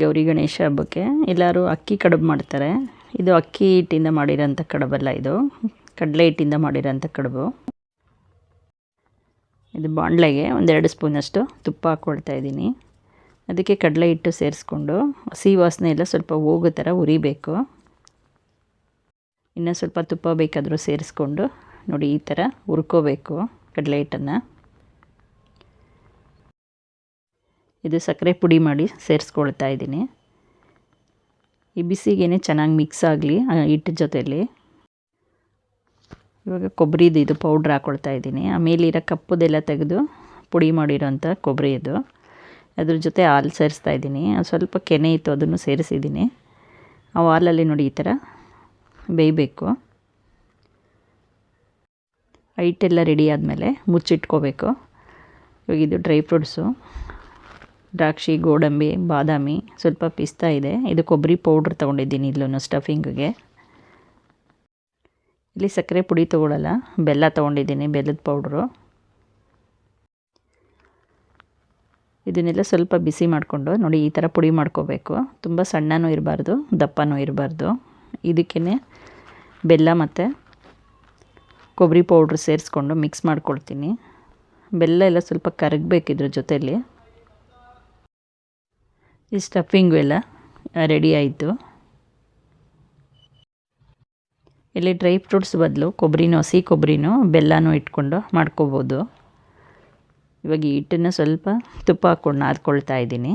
ಗೌರಿ ಗಣೇಶ ಹಬ್ಬಕ್ಕೆ ಎಲ್ಲರೂ ಅಕ್ಕಿ ಕಡುಬು ಮಾಡ್ತಾರೆ. ಇದು ಅಕ್ಕಿ ಹಿಟ್ಟಿಂದ ಮಾಡಿರೋಂಥ ಕಡುಬಲ್ಲ, ಇದು ಕಡಲೆ ಹಿಟ್ಟಿಂದ ಮಾಡಿರೋಂಥ ಕಡುಬು. ಇದು ಬಾಣಲೆಗೆ 1-2 ಸ್ಪೂನಷ್ಟು ತುಪ್ಪ ಹಾಕ್ಕೊಳ್ತಾ ಇದ್ದೀನಿ. ಅದಕ್ಕೆ ಕಡಲೆ ಹಿಟ್ಟು ಸೇರಿಸ್ಕೊಂಡು ಹಸಿ ವಾಸನೆ ಎಲ್ಲ ಸ್ವಲ್ಪ ಹೋಗೋ ಥರ ಹುರಿಬೇಕು. ಇನ್ನೂ ಸ್ವಲ್ಪ ತುಪ್ಪ ಬೇಕಾದರೂ ಸೇರಿಸ್ಕೊಂಡು ನೋಡಿ ಈ ಥರ ಹುರ್ಕೋಬೇಕು ಕಡಲೆ ಹಿಟ್ಟನ್ನು. ಇದು ಸಕ್ಕರೆ ಪುಡಿ ಮಾಡಿ ಸೇರಿಸ್ಕೊಳ್ತಾ ಇದ್ದೀನಿ. ಈ ಬಿಸಿಗೇನೆ ಚೆನ್ನಾಗಿ ಮಿಕ್ಸ್ ಆಗಲಿ ಹಿಟ್ಟು ಜೊತೆಯಲ್ಲಿ. ಇವಾಗ ಕೊಬ್ಬರಿದು ಇದು ಪೌಡ್ರ್ ಹಾಕ್ಕೊಳ್ತಾ ಇದ್ದೀನಿ. ಆಮೇಲಿರೋ ಕಪ್ಪುದೆಲ್ಲ ತೆಗೆದು ಪುಡಿ ಮಾಡಿರೋಂಥ ಕೊಬ್ಬರಿ ಇದು. ಅದ್ರ ಜೊತೆ ಹಾಲು ಸೇರಿಸ್ತಾ ಇದ್ದೀನಿ. ಸ್ವಲ್ಪ ಕೆನೆ ಇತ್ತು ಅದನ್ನು ಸೇರಿಸಿದ್ದೀನಿ. ಆ ಹಾಲಲ್ಲಿ ನೋಡಿ ಈ ಥರ ಬೇಯಬೇಕು. ಹಿಟ್ಟೆಲ್ಲ ರೆಡಿ ಆದಮೇಲೆ ಮುಚ್ಚಿಟ್ಕೋಬೇಕು. ಇವಾಗ ಇದು ಡ್ರೈ ಫ್ರೂಟ್ಸು, ದ್ರಾಕ್ಷಿ, ಗೋಡಂಬಿ, ಬಾದಾಮಿ, ಸ್ವಲ್ಪ ಪಿಸ್ತಾ ಇದೆ. ಇದು ಕೊಬ್ಬರಿ ಪೌಡ್ರ್ ತೊಗೊಂಡಿದ್ದೀನಿ ಇಲ್ಲೂ ಸ್ಟಫಿಂಗಿಗೆ. ಇಲ್ಲಿ ಸಕ್ಕರೆ ಪುಡಿ ತೊಗೊಳ್ಳಲ್ಲ, ಬೆಲ್ಲ ತೊಗೊಂಡಿದ್ದೀನಿ, ಬೆಲ್ಲದ ಪೌಡ್ರು. ಇದನ್ನೆಲ್ಲ ಸ್ವಲ್ಪ ಬಿಸಿ ಮಾಡಿಕೊಂಡು ನೋಡಿ ಈ ಥರ ಪುಡಿ ಮಾಡ್ಕೋಬೇಕು. ತುಂಬ ಸಣ್ಣನೂ ಇರಬಾರ್ದು, ದಪ್ಪನೂ ಇರಬಾರ್ದು. ಇದಕ್ಕೇ ಬೆಲ್ಲ ಮತ್ತು ಕೊಬ್ಬರಿ ಪೌಡ್ರ್ ಸೇರಿಸ್ಕೊಂಡು ಮಿಕ್ಸ್ ಮಾಡ್ಕೊಳ್ತೀನಿ. ಬೆಲ್ಲ ಎಲ್ಲ ಸ್ವಲ್ಪ ಕರಗಬೇಕಿದ್ರ ಜೊತೆಯಲ್ಲಿ. ಈ ಸ್ಟಫಿಂಗು ಎಲ್ಲ ರೆಡಿ ಆಯಿತು. ಇಲ್ಲಿ ಡ್ರೈ ಫ್ರೂಟ್ಸ್ ಬದಲು ಹಸಿ ಕೊಬ್ಬರಿನೂ ಬೆಲ್ಲನೂ ಇಟ್ಕೊಂಡು ಮಾಡ್ಕೋಬೋದು. ಇವಾಗ ಈ ಹಿಟ್ಟನ್ನು ಸ್ವಲ್ಪ ತುಪ್ಪ ಹಾಕ್ಕೊಂಡು ನಾದ್ಕೊಳ್ತಾ ಇದ್ದೀನಿ.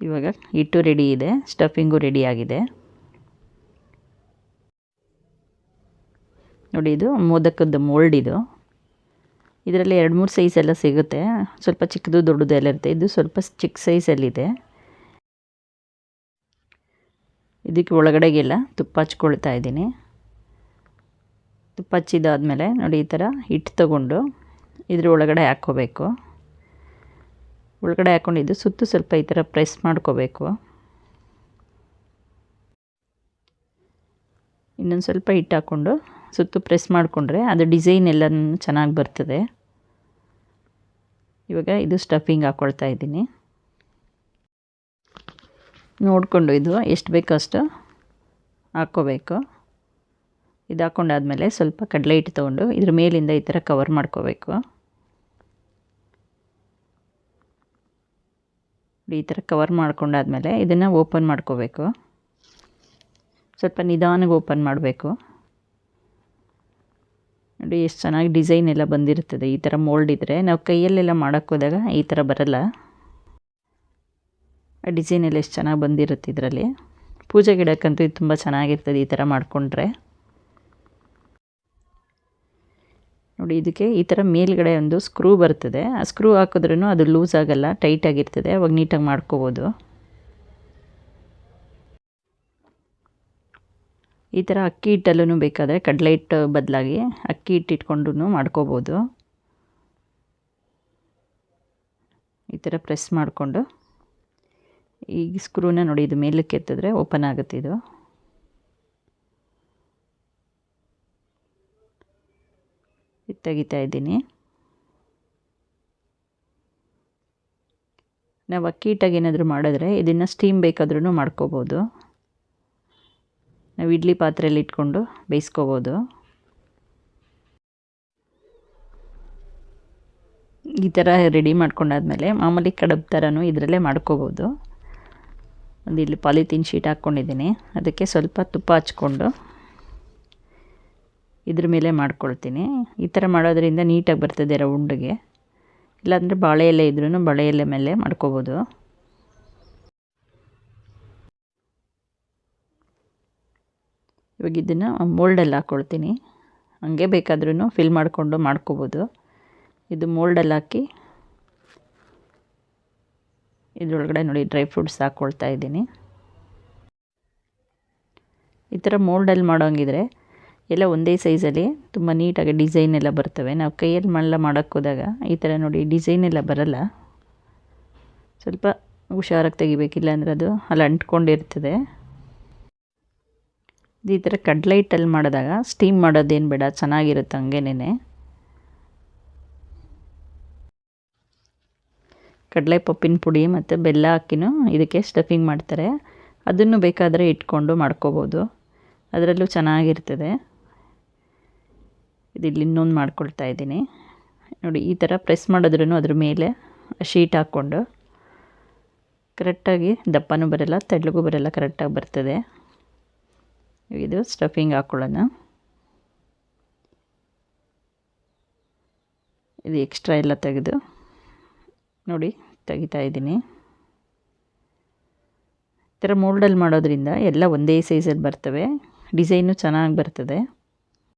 ಇವಾಗ ಹಿಟ್ಟು ರೆಡಿ ಇದೆ, ಸ್ಟಫಿಂಗು ರೆಡಿ ಆಗಿದೆ. ನೋಡಿ ಇದು ಮೋದಕದ ಮೋಲ್ಡ್ ಇದು. ಇದರಲ್ಲಿ 2-3 ಸೈಜೆಲ್ಲ ಸಿಗುತ್ತೆ. ಸ್ವಲ್ಪ ಚಿಕ್ಕದು ದೊಡ್ಡದು ಎಲ್ಲ ಇರುತ್ತೆ. ಇದು ಸ್ವಲ್ಪ ಚಿಕ್ಕ ಸೈಜಲ್ಲಿದೆ. ಇದಕ್ಕೆ ಒಳಗಡೆಗೆಲ್ಲ ತುಪ್ಪ ಹಚ್ಕೊಳ್ತಾ ಇದ್ದೀನಿ. ತುಪ್ಪ ಹಚ್ಚಿದಾದ್ಮೇಲೆ ನೋಡಿ ಈ ಥರ ಹಿಟ್ಟು ತಗೊಂಡು ಇದ್ರ ಒಳಗಡೆ ಹಾಕ್ಕೋಬೇಕು. ಒಳಗಡೆ ಹಾಕ್ಕೊಂಡಿದ್ದು ಸುತ್ತು ಸ್ವಲ್ಪ ಈ ಥರ ಪ್ರೆಸ್ ಮಾಡ್ಕೋಬೇಕು. ಇನ್ನೊಂದು ಸ್ವಲ್ಪ ಹಿಟ್ಟು ಹಾಕ್ಕೊಂಡು ಸುತ್ತು ಪ್ರೆಸ್ ಮಾಡಿಕೊಂಡ್ರೆ ಅದು ಡಿಸೈನ್ ಎಲ್ಲ ಚೆನ್ನಾಗಿ ಬರ್ತದೆ. ಇವಾಗ ಇದು ಸ್ಟಫಿಂಗ್ ಹಾಕ್ಕೊಳ್ತಾ ಇದ್ದೀನಿ. ನೋಡಿಕೊಂಡು ಇದು ಎಷ್ಟು ಬೇಕೋ ಅಷ್ಟು ಹಾಕ್ಕೋಬೇಕು. ಇದು ಹಾಕ್ಕೊಂಡಾದ್ಮೇಲೆ ಸ್ವಲ್ಪ ಕಡಲೆ ಹಿಟ್ಟು ತೊಗೊಂಡು ಇದ್ರ ಮೇಲಿಂದ ಈ ಥರ ಕವರ್ ಮಾಡ್ಕೋಬೇಕು. ಈ ಥರ ಕವರ್ ಮಾಡ್ಕೊಂಡಾದ್ಮೇಲೆ ಇದನ್ನು ಓಪನ್ ಮಾಡ್ಕೋಬೇಕು. ಸ್ವಲ್ಪ ನಿಧಾನಕ್ಕೆ ಓಪನ್ ಮಾಡಬೇಕು. ನೋಡಿ ಎಷ್ಟು ಚೆನ್ನಾಗಿ ಡಿಸೈನ್ ಎಲ್ಲ ಬಂದಿರ್ತದೆ. ಈ ಥರ ಮೋಲ್ಡ್ ಇದ್ದರೆ ನಾವು ಕೈಯಲ್ಲೆಲ್ಲ ಮಾಡೋಕ್ಕೆ ಹೋದಾಗ ಈ ಥರ ಬರಲ್ಲ. ಆ ಡಿಸೈನ್ ಎಲ್ಲ ಎಷ್ಟು ಚೆನ್ನಾಗಿ ಬಂದಿರುತ್ತೆ ಇದರಲ್ಲಿ. ಪೂಜೆಗೆ ಇಡೋಕ್ಕಂತೂ ಇದು ತುಂಬ ಚೆನ್ನಾಗಿರ್ತದೆ ಈ ಥರ ಮಾಡಿಕೊಂಡ್ರೆ. ನೋಡಿ ಇದಕ್ಕೆ ಈ ಥರ ಮೇಲ್ಗಡೆ ಒಂದು ಸ್ಕ್ರೂ ಬರ್ತದೆ. ಆ ಸ್ಕ್ರೂ ಹಾಕಿದ್ರೂ ಅದು ಲೂಸ್ ಆಗಲ್ಲ, ಟೈಟಾಗಿರ್ತದೆ. ಅವಾಗ ನೀಟಾಗಿ ಮಾಡ್ಕೋಬೋದು. ಈ ಥರ ಅಕ್ಕಿ ಹಿಟ್ಟಲ್ಲೂ ಬೇಕಾದರೆ ಕಡಲೆ ಹಿಟ್ಟು ಬದಲಾಗಿ ಅಕ್ಕಿ ಹಿಟ್ಟು ಇಟ್ಕೊಂಡು ಮಾಡ್ಕೋಬೋದು. ಈ ಥರ ಪ್ರೆಸ್ ಮಾಡಿಕೊಂಡು ಈ ಸ್ಕ್ರೂನ ನೋಡಿ ಇದು ಮೇಲಕ್ಕೆ ಎತ್ತಿದ್ರೆ ಓಪನ್ ಆಗುತ್ತೆ. ಇದು ತೆಗಿತಾ ಇದ್ದೀನಿ. ನಾವು ಅಕ್ಕಿ ಹಿಟ್ಟಾಗಿ ಏನಾದರೂ ಮಾಡಿದ್ರೆ ಇದನ್ನು ಸ್ಟೀಮ್ ಬೇಕಾದ್ರೂ ಮಾಡ್ಕೋಬೋದು. ನಾವು ಇಡ್ಲಿ ಪಾತ್ರೆಯಲ್ಲಿ ಇಟ್ಕೊಂಡು ಬೇಯಿಸ್ಕೋಬೋದು. ಈ ಥರ ರೆಡಿ ಮಾಡ್ಕೊಂಡಾದ್ಮೇಲೆ ಮಾಮೂಲಿ ಕಡುಬು ಥರನೂ ಇದರಲ್ಲೇ ಮಾಡ್ಕೋಬೋದು. ಒಂದು ಇಲ್ಲಿ ಪಾಲಿಥೀನ್ ಶೀಟ್ ಹಾಕ್ಕೊಂಡಿದ್ದೀನಿ. ಅದಕ್ಕೆ ಸ್ವಲ್ಪ ತುಪ್ಪ ಹಚ್ಕೊಂಡು ಇದ್ರ ಮೇಲೆ ಮಾಡ್ಕೊಳ್ತೀನಿ. ಈ ಥರ ಮಾಡೋದ್ರಿಂದ ನೀಟಾಗಿ ಬರ್ತದೆ ರೌಂಡಿಗೆ. ಇಲ್ಲಾಂದರೆ ಬಾಳೆ ಎಲೆ ಇದ್ರೂ ಬಾಳೆ ಎಲೆ ಮೇಲೆ ಮಾಡ್ಕೋಬೋದು. ಇವಾಗ ಇದನ್ನು ಮೋಲ್ಡಲ್ಲಿ ಹಾಕ್ಕೊಳ್ತೀನಿ. ಹಂಗೆ ಬೇಕಾದ್ರೂ ಫಿಲ್ ಮಾಡಿಕೊಂಡು ಮಾಡ್ಕೋಬೋದು. ಇದು ಮೋಲ್ಡಲ್ಲಿ ಹಾಕಿ ಇದರೊಳಗಡೆ ನೋಡಿ ಡ್ರೈ ಫ್ರೂಟ್ಸ್ ಹಾಕ್ಕೊಳ್ತಾ ಇದ್ದೀನಿ. ಈ ಥರ ಮೋಲ್ಡಲ್ಲಿ ಮಾಡೋಂಗಿದ್ರೆ ಎಲ್ಲ ಒಂದೇ ಸೈಜಲ್ಲಿ ತುಂಬ ನೀಟಾಗಿ ಡಿಸೈನ್ ಎಲ್ಲ ಬರ್ತವೆ. ನಾವು ಕೈಯಲ್ಲಿ ಮಾಡೋಕ್ಕೆ ಹೋದಾಗ ಈ ಥರ ನೋಡಿ ಡಿಸೈನ್ ಎಲ್ಲ ಬರಲ್ಲ. ಸ್ವಲ್ಪ ಹುಷಾರಾಗಿ ತೆಗಿಬೇಕಿಲ್ಲ ಅಂದರೆ ಅದು ಅಲ್ಲಿ ಅಂಟ್ಕೊಂಡಿರ್ತದೆ. ಈ ಥರ ಕಡಲೆ ಹಿಟ್ಟಲ್ಲಿ ಮಾಡಿದಾಗ ಸ್ಟೀಮ್ ಮಾಡೋದೇನು ಬೇಡ, ಚೆನ್ನಾಗಿರುತ್ತೆ ಹಂಗೇನೆ. ಕಡಲೆಪಪ್ಪಿನ ಪುಡಿ ಮತ್ತು ಬೆಲ್ಲ ಹಾಕಿನೂ ಇದಕ್ಕೆ ಸ್ಟಫಿಂಗ್ ಮಾಡ್ತಾರೆ. ಅದನ್ನು ಬೇಕಾದರೆ ಇಟ್ಕೊಂಡು ಮಾಡ್ಕೋಬೋದು, ಅದರಲ್ಲೂ ಚೆನ್ನಾಗಿರ್ತದೆ. ಇದಿಲ್ಲಿ ಇನ್ನೊಂದು ಮಾಡ್ಕೊಳ್ತಾ ಇದ್ದೀನಿ ನೋಡಿ. ಈ ಥರ ಪ್ರೆಸ್ ಮಾಡಿದ್ರೂ ಅದ್ರ ಮೇಲೆ ಶೀಟ್ ಹಾಕ್ಕೊಂಡು ಕರೆಕ್ಟಾಗಿ ದಪ್ಪನೂ ಬರಲ್ಲ ತೆಳ್ಳಗೂ ಬರಲ್ಲ, ಕರೆಕ್ಟಾಗಿ ಬರ್ತದೆ. ಇದು ಸ್ಟಫಿಂಗ್ ಹಾಕ್ಕೊಳ್ಳೋಣ. ಇದು ಎಕ್ಸ್ಟ್ರಾ ಎಲ್ಲ ತೆಗೆದು ನೋಡಿ ತೆಗಿತಾ ಇದ್ದೀನಿ. ಈ ಥರ ಮೋಲ್ಡಲ್ಲಿ ಮಾಡೋದ್ರಿಂದ ಎಲ್ಲ ಒಂದೇ ಸೈಜಲ್ಲಿ ಬರ್ತವೆ, ಡಿಸೈನು ಚೆನ್ನಾಗಿ ಬರ್ತದೆ.